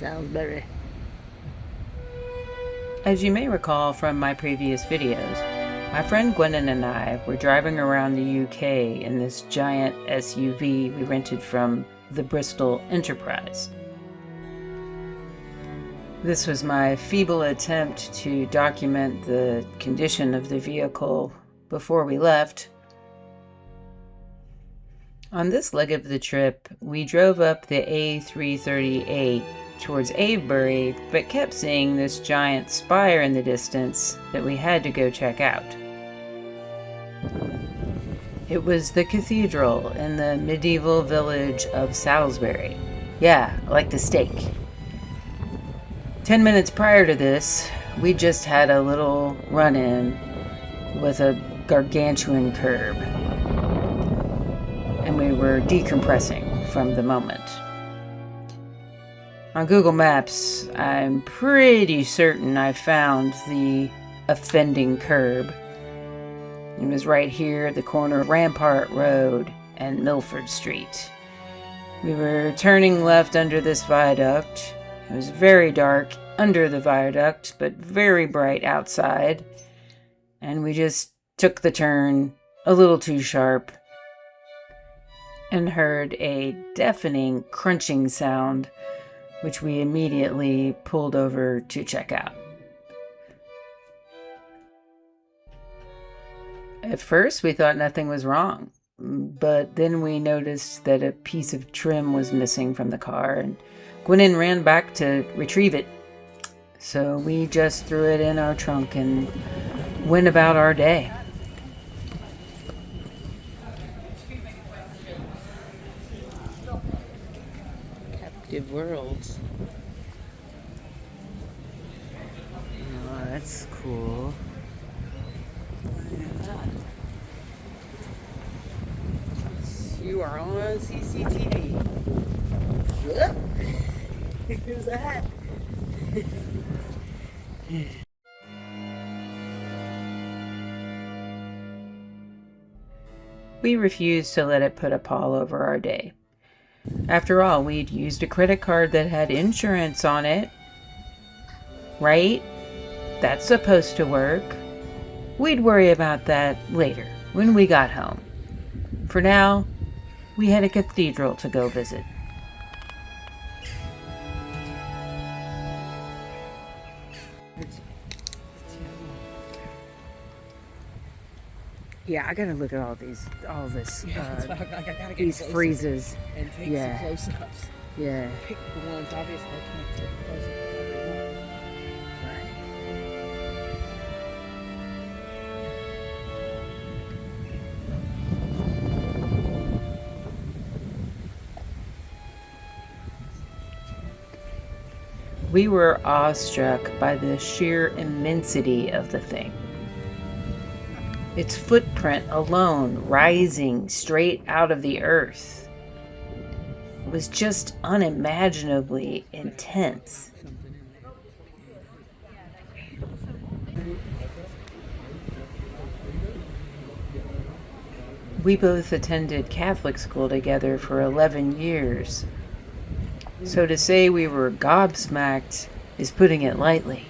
Salisbury. As you may recall from my previous videos, my friend Gwennon and I were driving around the UK in this giant SUV we rented from the Bristol Enterprise. This was my feeble attempt to document the condition of the vehicle before we left. On this leg of the trip, we drove up the A338 towards Avebury, but kept seeing this giant spire in the distance that we had to go check out. It was the cathedral in the medieval village of Salisbury. Yeah, like the steak. 10 minutes prior to this, we just had a little run-in with a gargantuan curb, and we were decompressing from the moment. On Google Maps, I'm pretty certain I found the offending curb. It was right here at the corner of Rampart Road and Milford Street. We were turning left under this viaduct. It was very dark under the viaduct, but very bright outside. And we just took the turn a little too sharp and heard a deafening crunching sound, which we immediately pulled over to check out. At first, we thought nothing was wrong, but then we noticed that a piece of trim was missing from the car, and Gwennon ran back to retrieve it. So we just threw it in our trunk and went about our day. Captive worlds. Oh, that's cool. You are on CCTV. Who's that? We refused to let it put a pall over our day. After all, we'd used a credit card that had insurance on it. Right? That's supposed to work. We'd worry about that later, when we got home. For now, we had a cathedral to go visit. Yeah, I gotta look at all this, these freezes. And take Yeah. some close-ups. Yeah. Pick the ones, obviously, I can't take a close-up of every one. We were awestruck by the sheer immensity of the thing. Its footprint alone, rising straight out of the earth, was just unimaginably intense. We both attended Catholic school together for 11 years. So to say we were gobsmacked is putting it lightly.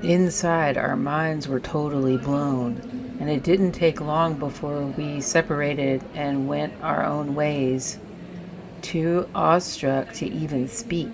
Inside, our minds were totally blown, and it didn't take long before we separated and went our own ways, too awestruck to even speak.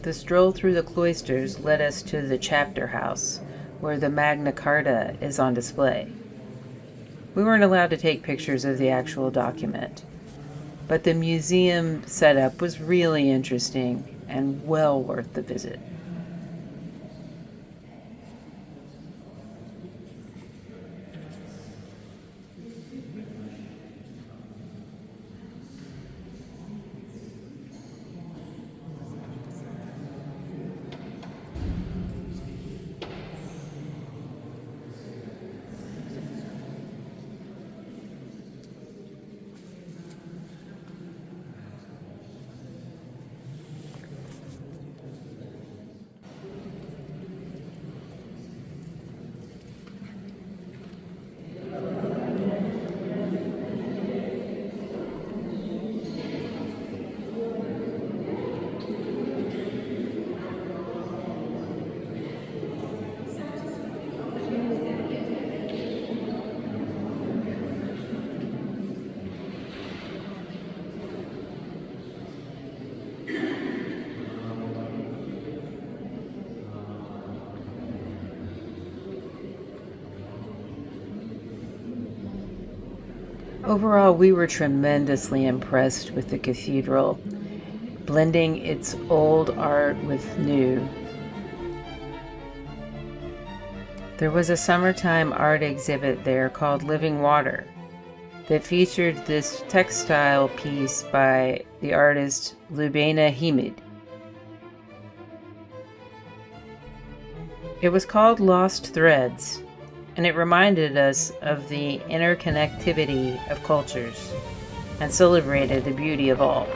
The stroll through the cloisters led us to the chapter house, where the Magna Carta is on display. We weren't allowed to take pictures of the actual document, but the museum setup was really interesting and well worth the visit. Overall, we were tremendously impressed with the cathedral, blending its old art with new. There was a summertime art exhibit there called Living Water that featured this textile piece by the artist Lubena Hamid. It was called Lost Threads, and it reminded us of the interconnectivity of cultures and celebrated the beauty of all.